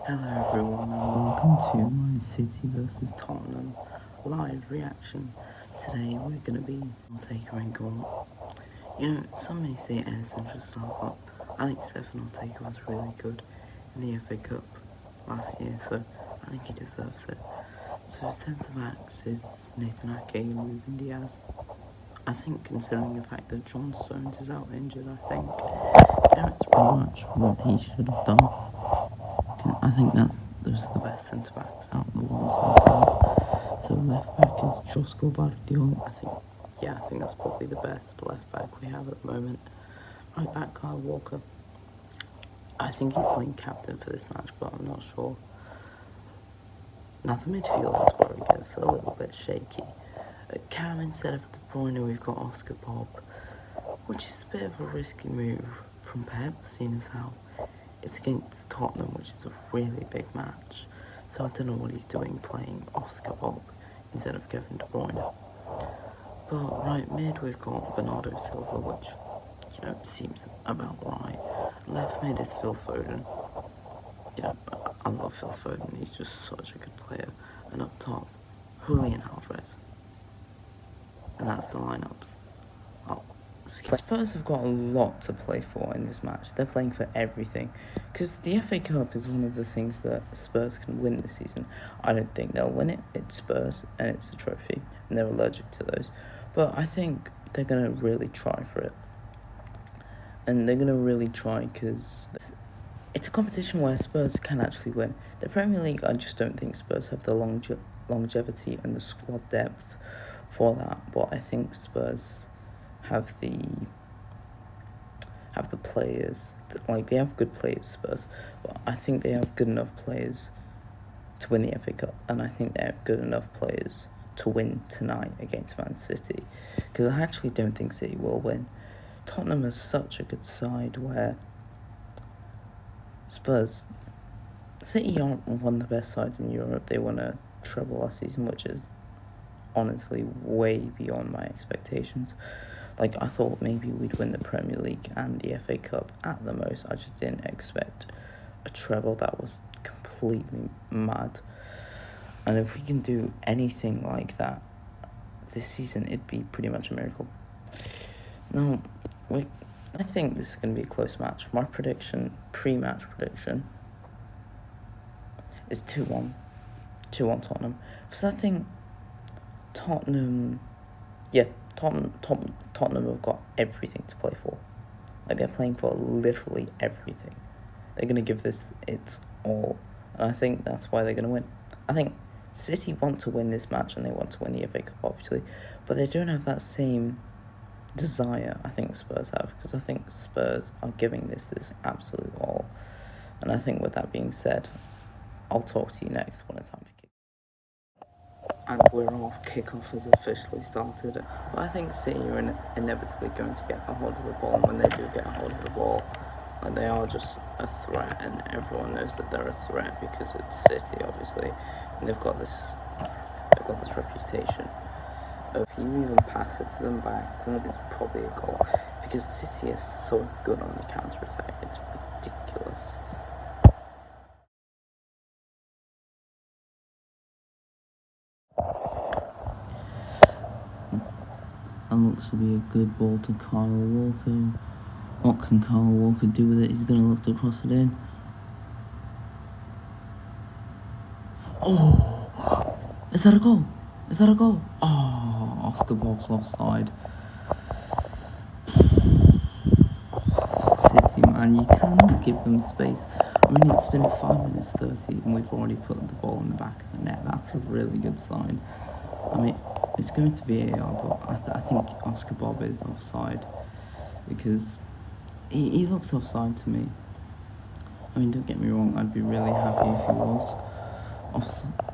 Hello everyone and welcome to my City versus Tottenham live reaction. Today we're going to be Ortega and goal. Some may say Edison should start up. I think Stefan Ortega was really good in the FA Cup last year, so I think he deserves it. So centre backs is Nathan Ake and Ruben Diaz. I think considering the fact that John Stones is out injured, I think it's pretty much what he should have done. I think those are the best centre backs out of the ones we have. So left back is Josko Vardiol. I think that's probably the best left back we have at the moment. Right back, Kyle Walker. I think he's playing captain for this match, but I'm not sure. Now the midfield is where it gets a little bit shaky. At Cam instead of De Bruyne, we've got Oscar Bob, which is a bit of a risky move from Pep, seeing as how it's against Tottenham, which is a really big match. So I don't know what he's doing playing Oscar Bob instead of Kevin De Bruyne. But right mid, we've got Bernardo Silva, which, seems about right. Left mid is Phil Foden. I love Phil Foden. He's just such a good player. And up top, Julian Alvarez. And that's the lineups. Spurs have got a lot to play for in this match. They're playing for everything. Because the FA Cup is one of the things that Spurs can win this season. I don't think they'll win it. It's Spurs and it's a trophy. And they're allergic to those. But I think they're going to really try for it. And they're going to really try because it's a competition where Spurs can actually win. The Premier League, I just don't think Spurs have the longevity and the squad depth for that. But I think Spurs have the players, they have good players, Spurs, but I think they have good enough players to win the FA Cup, and I think they have good enough players to win tonight against Man City, because I actually don't think City will win. Tottenham is such a good side where City aren't one of the best sides in Europe. They won a treble last season, which is honestly way beyond my expectations. I thought maybe we'd win the Premier League and the FA Cup at the most. I just didn't expect a treble. That was completely mad. And if we can do anything like that this season, it'd be pretty much a miracle. Now, I think this is going to be a close match. My pre-match prediction, is 2-1. 2-1 Tottenham. Because I think Tottenham have got everything to play for. They're playing for literally everything. They're going to give this its all. And I think that's why they're going to win. I think City want to win this match and they want to win the FA Cup, obviously. But they don't have that same desire I think Spurs have. Because I think Spurs are giving this absolute all. And I think with that being said, I'll talk to you next when it's time for kick. And we're off. Kickoff has officially started. But I think City are inevitably going to get a hold of the ball. And when they do get a hold of the ball, they are just a threat, and everyone knows that they're a threat because it's City, obviously, and they've got this reputation. If you even pass it to them back, it's probably a goal because City is so good on the counter attack. It's ridiculous. That looks to be a good ball to Kyle Walker. What can Kyle Walker do with it? He's going to look to cross it in. Oh! Is that a goal? Oh, Oscar Bob's offside. City, man, you cannot give them space. I mean, it's been 5 minutes 30 and we've already put the ball in the back of the net. That's a really good sign. I mean, it's going to VAR, but I think Oscar Bob is offside because he looks offside to me. I mean, don't get me wrong, I'd be really happy if he was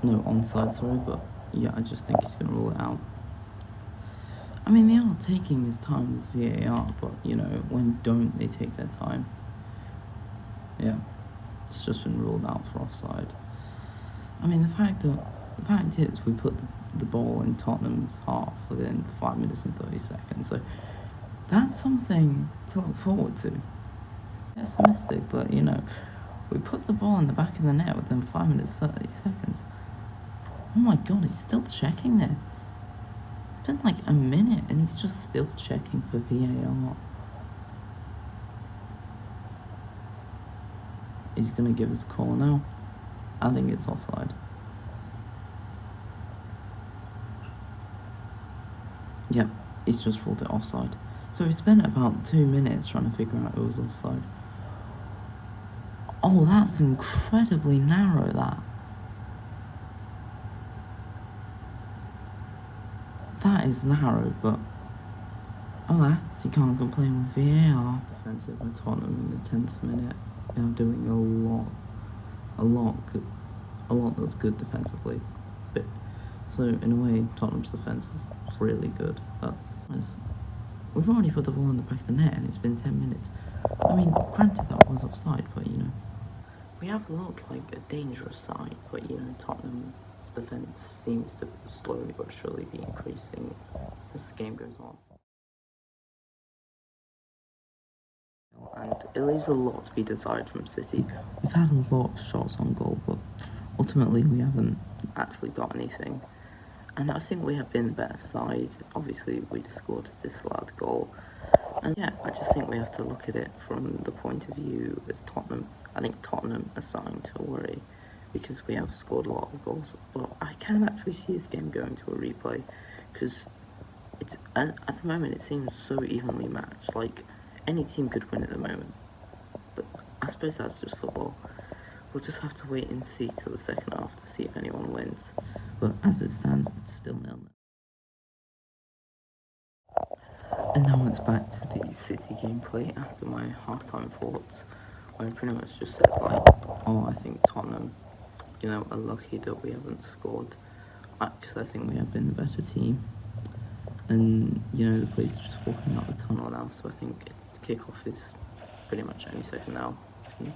onside, sorry, but yeah, I just think he's going to rule it out. I mean, they are taking his time with VAR, but, when don't they take their time? Yeah, it's just been ruled out for offside. I mean, the fact is we put the ball in Tottenham's half within 5 minutes and 30 seconds, so that's something to look forward to. Pessimistic, but, We put the ball in the back of the net within 5 minutes 30 seconds. Oh my god, he's still checking this. It's been like a minute and he's just still checking for VAR. He's gonna give us a call now. I think it's offside. Yep, he's just ruled it offside. So we spent about 2 minutes trying to figure out it was offside. Oh, that's incredibly narrow, that. That is narrow, but alas, you can't complain with VAR. Defensive by Tottenham in the 10th minute. They are doing a lot that's good defensively. But so in a way, Tottenham's defense is really good. That's nice. We've already put the ball in the back of the net, and it's been 10 minutes. I mean, granted that was offside, but you know, we have looked like a dangerous side. But you know, Tottenham's defense seems to slowly but surely be increasing as the game goes on. And it leaves a lot to be desired from City. We've had a lot of shots on goal, but ultimately we haven't actually got anything. And I think we have been the better side. Obviously, we've scored this loud goal. And yeah, I just think we have to look at it from the point of view as Tottenham. I think Tottenham are starting to worry because we have scored a lot of goals. But I can actually see this game going to a replay because at the moment it seems so evenly matched. Like, any team could win at the moment. But I suppose that's just football. We'll just have to wait and see till the second half to see if anyone wins. But as it stands, it's still 0-0. And now it's back to the City gameplay after my half-time thoughts, where I pretty much just said, like, oh, I think Tottenham, you know, are lucky that we haven't scored, because I think we have been the better team. And, you know, the players are just walking out the tunnel now, so I think kickoff is pretty much any second now. And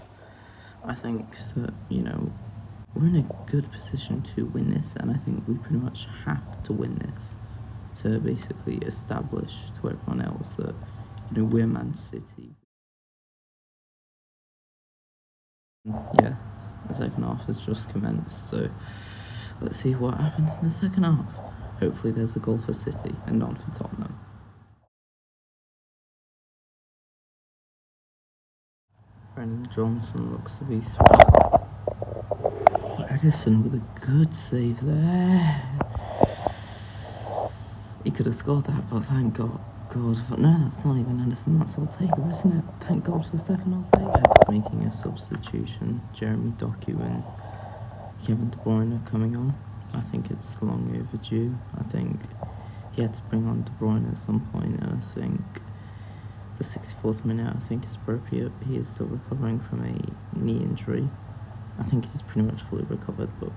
I think that, you know, we're in a good position to win this, and I think we pretty much have to win this to basically establish to everyone else that, you know, we're Man City. Yeah, the second half has just commenced, so let's see what happens in the second half. Hopefully there's a goal for City and none for Tottenham. Brendan Johnson looks to be through. Edison with a good save there. He could have scored that, but thank God. But no, that's not even Edison, that's Ortega, isn't it? Thank God for Stefan Ortega. He's making a substitution. Jeremy Doku and Kevin De Bruyne coming on. I think it's long overdue. I think he had to bring on De Bruyne at some point, and I think the 64th minute, I think, is appropriate. He is still recovering from a knee injury. I think he's pretty much fully recovered, but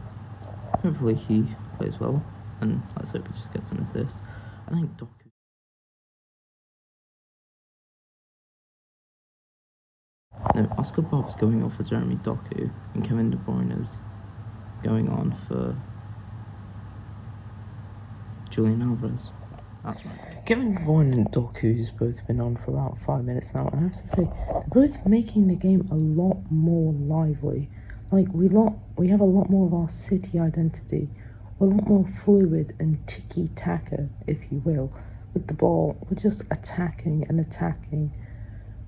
hopefully he plays well, and let's hope he just gets an assist. I think Doku. No, Oscar Bob's going off for Jeremy Doku, and Kevin De Bruyne is going on for Julian Alvarez. That's right. Kevin De Bruyne and Doku's both been on for about 5 minutes now, and I have to say, they're both making the game a lot more lively. Like, we have a lot more of our City identity. We're a lot more fluid and tiki-taka, if you will, with the ball. We're just attacking and attacking.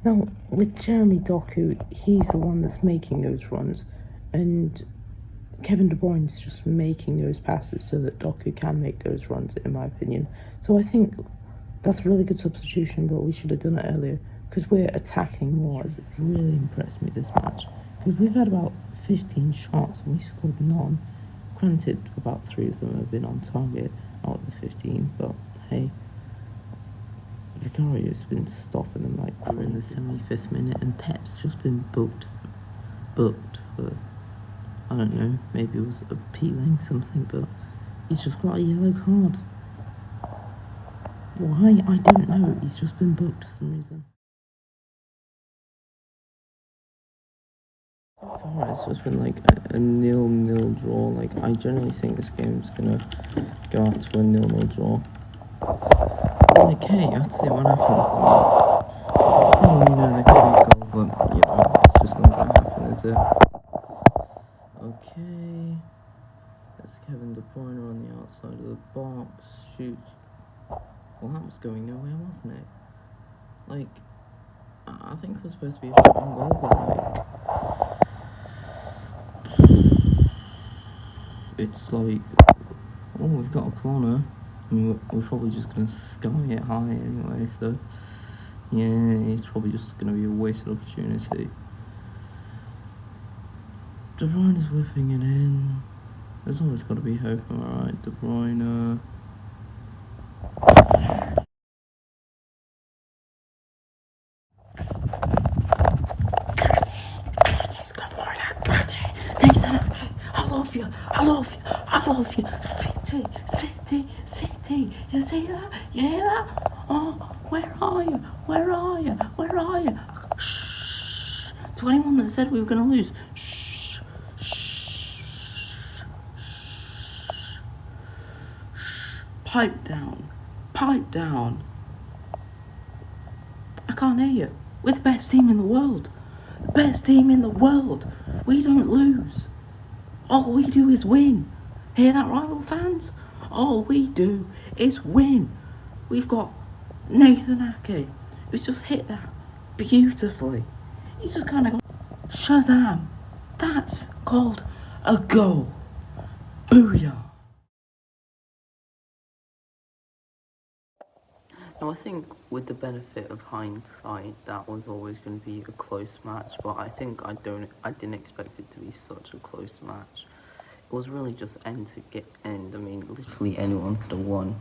Now, with Jeremy Doku, he's the one that's making those runs, and Kevin De Bruyne's just making those passes so that Doku can make those runs, in my opinion. So I think that's a really good substitution, but we should have done it earlier, because we're attacking more. It's really impressed me this match, because we've had about 15 shots and we scored none. Granted, about 3 of them have been on target out of the 15, but hey, Vicario's been stopping them like crazy. We're in the 75th minute and Pep's just been booked for I don't know, maybe it was appealing something, but he's just got a yellow card. Why? I don't know. He's just been booked for some reason. So far, it's just been like a 0-0 draw. Like, I generally think this game's gonna go out to a 0-0 draw. Like, hey, you have to see what happens. I mean, probably, you know, there could be a goal, but, you know, it's just not gonna happen, is is it? Okay. That's Kevin De Bruyne on the outside of the box. Shoots. Well, that was going nowhere, wasn't it? Like, I think it was supposed to be a shot on goal, but like, it's like, oh, we've got a corner. I mean, we're probably just gonna sky it high anyway, so yeah, it's probably just gonna be a wasted opportunity. De Bruyne's whipping it in. There's always got to be hope, am I right? De Bruyne. I love you, I love you, I love you. City, City, City. You see that? You hear that? Oh, where are you? Where are you? Where are you? Shh. To anyone that said we were going to lose, shh, shh, shh, shh. Pipe down, pipe down. I can't hear you. We're the best team in the world. The best team in the world. We don't lose. All we do is win. Hear that, rival fans? All we do is win. We've got Nathan Ake, who's just hit that beautifully. He's just kind of gone, Shazam. That's called a goal. Booyah. Now, I think with the benefit of hindsight, that was always going to be a close match, but I didn't expect it to be such a close match. It was really just end to get end. I mean, literally anyone could have won.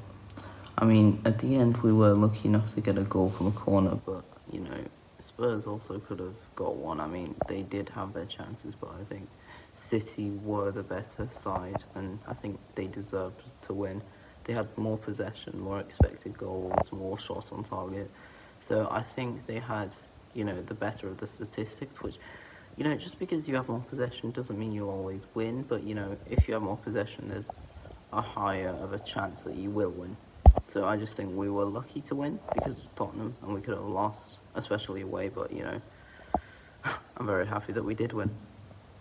I mean, at the end, we were lucky enough to get a goal from a corner, but, you know, Spurs also could have got one. I mean, they did have their chances, but I think City were the better side, and I think they deserved to win. They had more possession, more expected goals, more shots on target. So I think they had, you know, the better of the statistics, which, you know, just because you have more possession doesn't mean you'll always win, but, you know, if you have more possession, there's a higher of a chance that you will win. So I just think we were lucky to win because it's Tottenham and we could have lost, especially away, but, you know, I'm very happy that we did win.